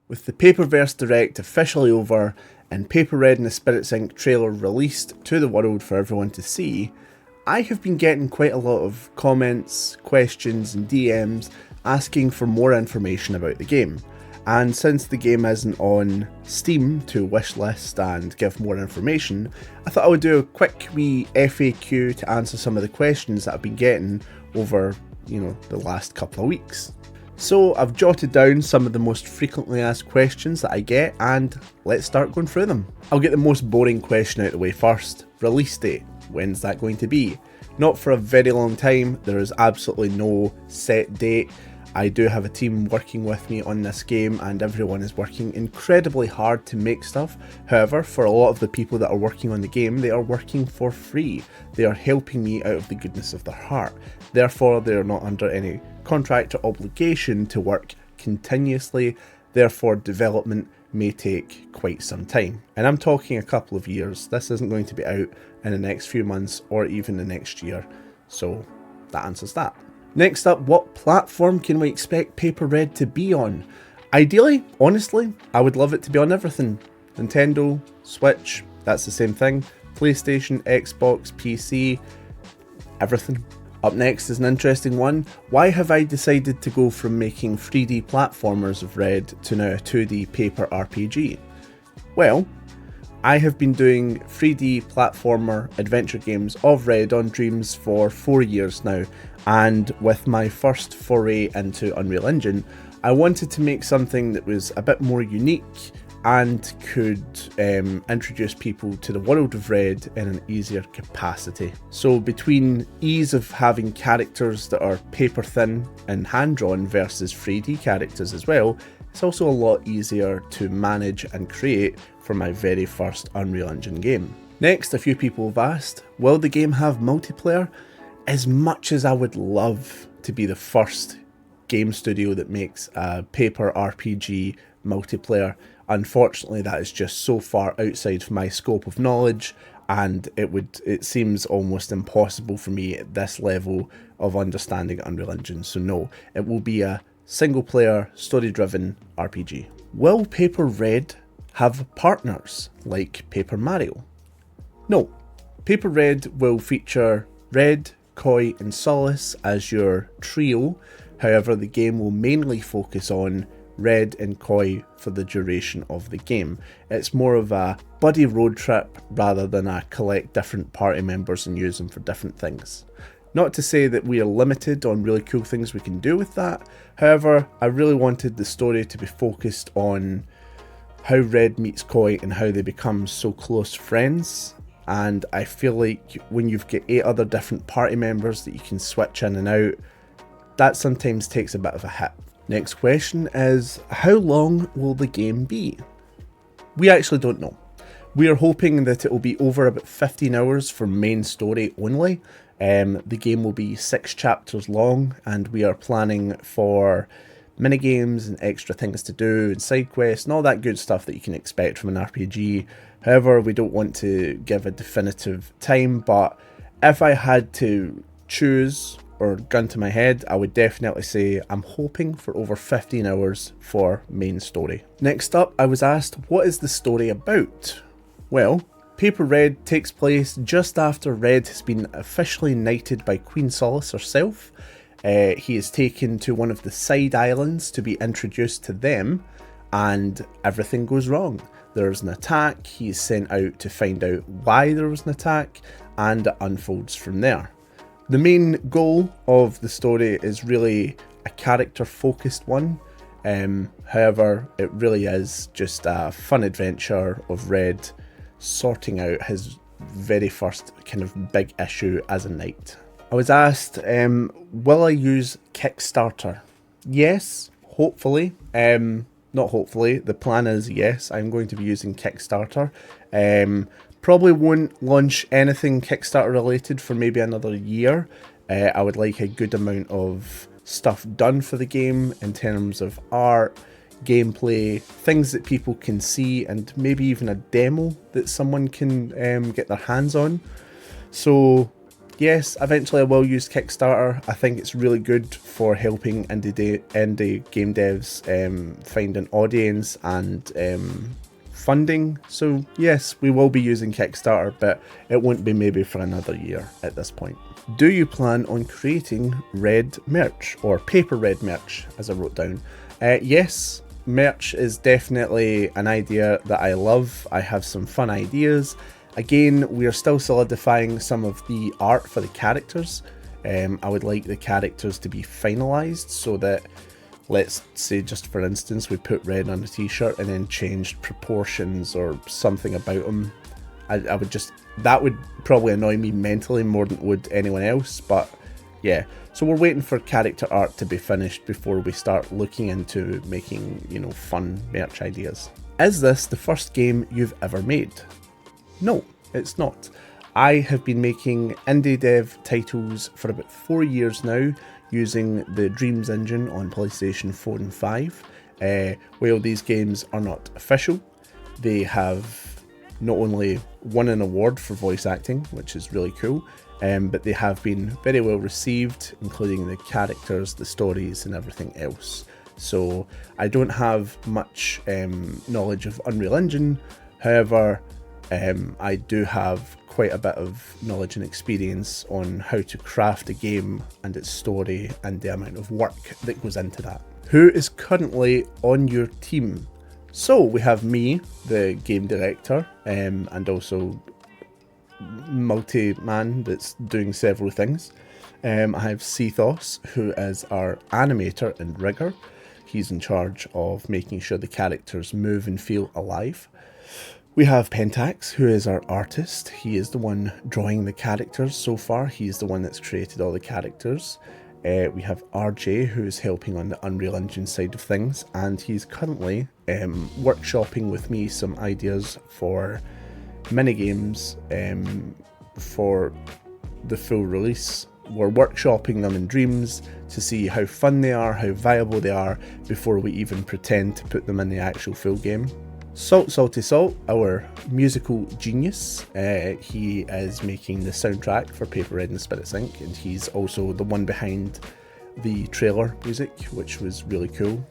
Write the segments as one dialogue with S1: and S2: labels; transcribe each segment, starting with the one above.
S1: With the Paperverse Direct officially over and Paper Red and the Spirits Inc. trailer released to the world for everyone to see, I have been getting quite a lot of comments, questions and DMs asking for more information about the game. And since the game isn't on Steam to wishlist and give more information, I thought I would do a quick wee FAQ to answer some of the questions that I've been getting over, the last couple of weeks. So I've jotted down some of the most frequently asked questions that I get, and let's start going through them. I'll get the most boring question out of the way first. Release date. When's that going to be? Not for a very long time. There is absolutely no set date. I do have a team working with me on this game and everyone is working incredibly hard to make stuff. However, for a lot of the people that are working on the game, they are working for free. They are helping me out of the goodness of their heart. Therefore, they are not under any contract or obligation to work continuously. Therefore, development may take quite some time. And I'm talking a couple of years. This isn't going to be out in the next few months or even the next year. So that answers that. Next up, what platform can we expect Paper Red to be on? Ideally, honestly, I would love it to be on everything. Nintendo, Switch, that's the same thing. PlayStation, Xbox, PC, everything. Up next is an interesting one. Why have I decided to go from making 3D platformers of Red to now a 2D paper RPG? Well, I have been doing 3D platformer adventure games of Red on Dreams for 4 years now, and with my first foray into Unreal Engine, I wanted to make something that was a bit more unique and could introduce people to the world of Red in an easier capacity. So between ease of having characters that are paper thin and hand-drawn versus 3D characters as well, it's also a lot easier to manage and create for my very first Unreal Engine game. Next, a few people have asked, will the game have multiplayer? As much as I would love to be the first game studio that makes a paper RPG multiplayer, unfortunately that is just so far outside of my scope of knowledge, and it seems almost impossible for me at this level of understanding Unreal Engine. So no, it will be a single player, story driven RPG. Will Paper Red have partners like Paper Mario? No. Paper Red will feature Red, Koi and Solace as your trio. However, the game will mainly focus on Red and Koi for the duration of the game. It's more of a buddy road trip rather than a collect different party members and use them for different things. Not to say that we are limited on really cool things we can do with that. However, I really wanted the story to be focused on how Red meets Koi and how they become so close friends. And I feel like when you've got 8 other different party members that you can switch in and out, that sometimes takes a bit of a hit. Next question is, how long will the game be? We actually don't know. We are hoping that it will be over about 15 hours for main story only. The game will be 6 chapters long, and we are planning for minigames and extra things to do and side quests and all that good stuff that you can expect from an RPG. However, we don't want to give a definitive time, but if I had to choose or gun to my head, I would definitely say I'm hoping for over 15 hours for main story. Next up, I was asked, what is the story about? Well, Paper Red takes place just after Red has been officially knighted by Queen Solace herself. He is taken to one of the side islands to be introduced to them, and everything goes wrong. There's an attack, he's sent out to find out why there was an attack, and it unfolds from there. The main goal of the story is really a character-focused one. However, it really is just a fun adventure of Red sorting out his very first kind of big issue as a knight. I was asked, will I use Kickstarter? Yes, hopefully. Not hopefully, the plan is yes, I'm going to be using Kickstarter. Probably won't launch anything Kickstarter related for maybe another year. I would like a good amount of stuff done for the game in terms of art, gameplay, things that people can see, and maybe even a demo that someone can get their hands on. So Yes, eventually I will use Kickstarter. I think it's really good for helping indie game devs find an audience and funding. So yes, we will be using Kickstarter, but it won't be maybe for another year at this point. Do you plan on creating red merch, or paper red merch, as I wrote down? Yes, merch is definitely an idea that I love. I have some fun ideas. Again, we are still solidifying some of the art for the characters. I would like the characters to be finalised so that, let's say just for instance, we put red on a t-shirt and then changed proportions or something about them. That would probably annoy me mentally more than it would anyone else, but yeah. So we're waiting for character art to be finished before we start looking into making, you know, fun merch ideas. Is this the first game you've ever made? No, it's not. I have been making indie dev titles for about 4 years now, using the Dreams engine on PlayStation 4 and 5. While these games are not official, they have not only won an award for voice acting, which is really cool, but they have been very well received, including the characters, the stories, and everything else. So I don't have much knowledge of Unreal Engine. However, I do have quite a bit of knowledge and experience on how to craft a game and its story and the amount of work that goes into that. Who is currently on your team? So we have me, the game director, and also multi-man that's doing several things. I have Cethos, who is our animator and rigger. He's in charge of making sure the characters move and feel alive. We have Pentax, who is our artist. He is the one drawing the characters so far. He's the one that's created all the characters. We have RJ, who is helping on the Unreal Engine side of things, and he's currently workshopping with me some ideas for minigames for the full release. We're workshopping them in Dreams to see how fun they are, how viable they are, before we even pretend to put them in the actual full game. Salty Salt, our musical genius, he is making the soundtrack for Paper Red and Spirit Sync, and he's also the one behind the trailer music, which was really cool.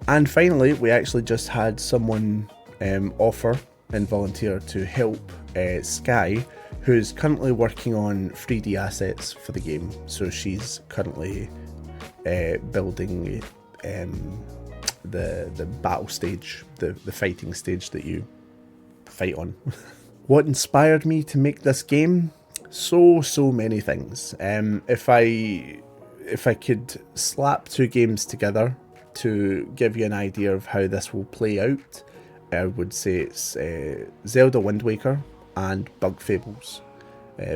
S1: And finally, we actually just had someone offer and volunteer to help Sky, who's currently working on 3D assets for the game. So she's currently building the battle stage, the fighting stage that you fight on. What inspired me to make this game? So many things. If I could slap two games together to give you an idea of how this will play out, I would say it's Zelda Wind Waker and Bug Fables.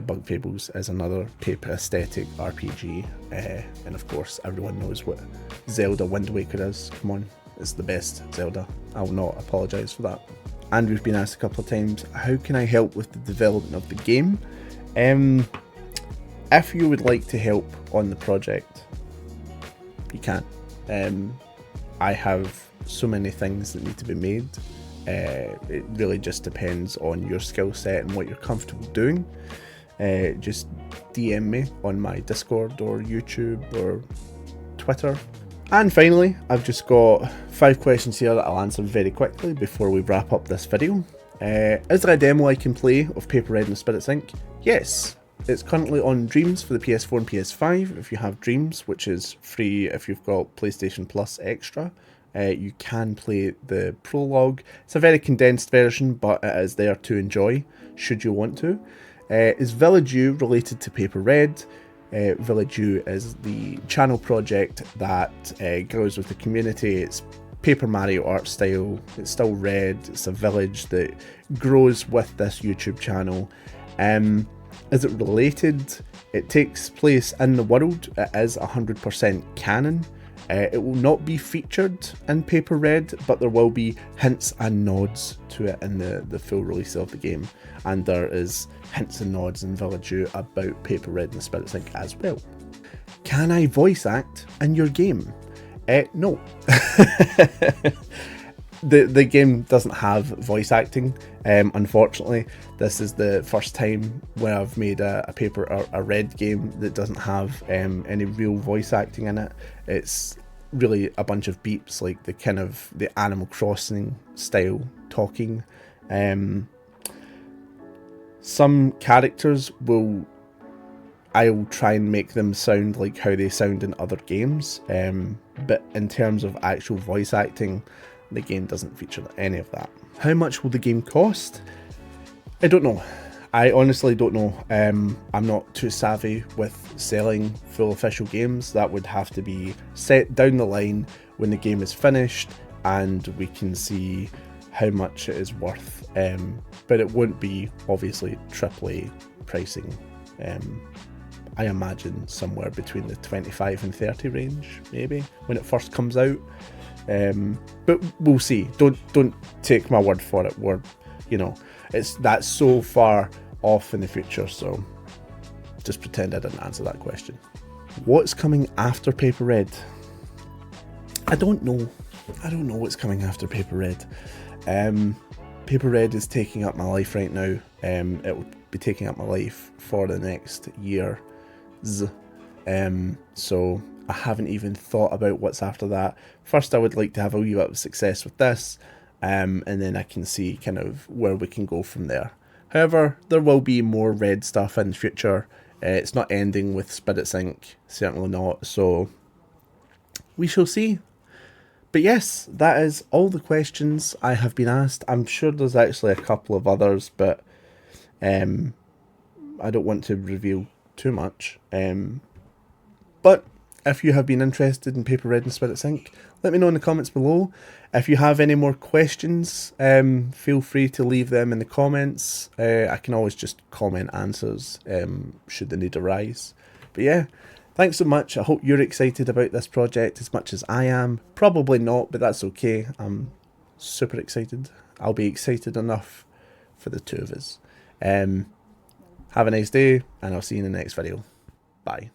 S1: Bug Fables is another paper aesthetic RPG, and of course everyone knows what Zelda Wind Waker is. Come on, it's the best Zelda. I will not apologise for that. And we've been asked a couple of times, how can I help with the development of the game? If you would like to help on the project, you can. I have so many things that need to be made. It really just depends on your skill set and what you're comfortable doing. Just DM me on my Discord or YouTube or Twitter. And finally, I've just got 5 questions here that I'll answer very quickly before we wrap up this video. Is there a demo I can play of Paper Red and Spirit Sync? Yes, it's currently on Dreams for the PS4 and PS5. If you have Dreams, which is free if you've got PlayStation Plus Extra, you can play the prologue. It's a very condensed version, but it is there to enjoy, should you want to. Is Village U related to Paper Red? Village U is the channel project that grows with the community. It's Paper Mario art style. It's still red. It's a village that grows with this YouTube channel. Is it related? It takes place in the world. It is 100% canon. It will not be featured in Paper Red, but there will be hints and nods to it in the full release of the game. And there is hints and nods in Village U about Paper Red and Spirit Sync as well. Can I voice act in your game? No. the game doesn't have voice acting. Unfortunately, this is the first time where I've made a paper or a red game that doesn't have any real voice acting in it. It's really a bunch of beeps, like the kind of the Animal Crossing style talking. Some characters I'll try and make them sound like how they sound in other games, but in terms of actual voice acting, the game doesn't feature any of that. How much will the game cost? I don't know. I honestly don't know. I'm not too savvy with selling full official games. That would have to be set down the line when the game is finished and we can see how much it is worth. But it won't be obviously AAA pricing. I imagine somewhere between the 25 and 30 range, maybe, when it first comes out. But we'll see. Don't take my word for it. That's so far off in the future, so just pretend I didn't answer that question. What's coming after Paper Red? I don't know. I don't know what's coming after Paper Red. Paper Red is taking up my life right now. It will be taking up my life for the next year. So I haven't even thought about what's after that. First, I would like to have a wee bit of success with this, and then I can see kind of where we can go from there. However, there will be more red stuff in the future. It's not ending with Spirits Inc., certainly not, so we shall see. But yes, that is all the questions I have been asked. I'm sure there's actually a couple of others, but I don't want to reveal too much. But if you have been interested in Paper Red and Spirits Inc., let me know in the comments below. If you have any more questions, feel free to leave them in the comments. I can always just comment answers should the need arise. But yeah, thanks so much. I hope you're excited about this project as much as I am. Probably not, but that's okay. I'm super excited. I'll be excited enough for the two of us. Have a nice day, and I'll see you in the next video. Bye.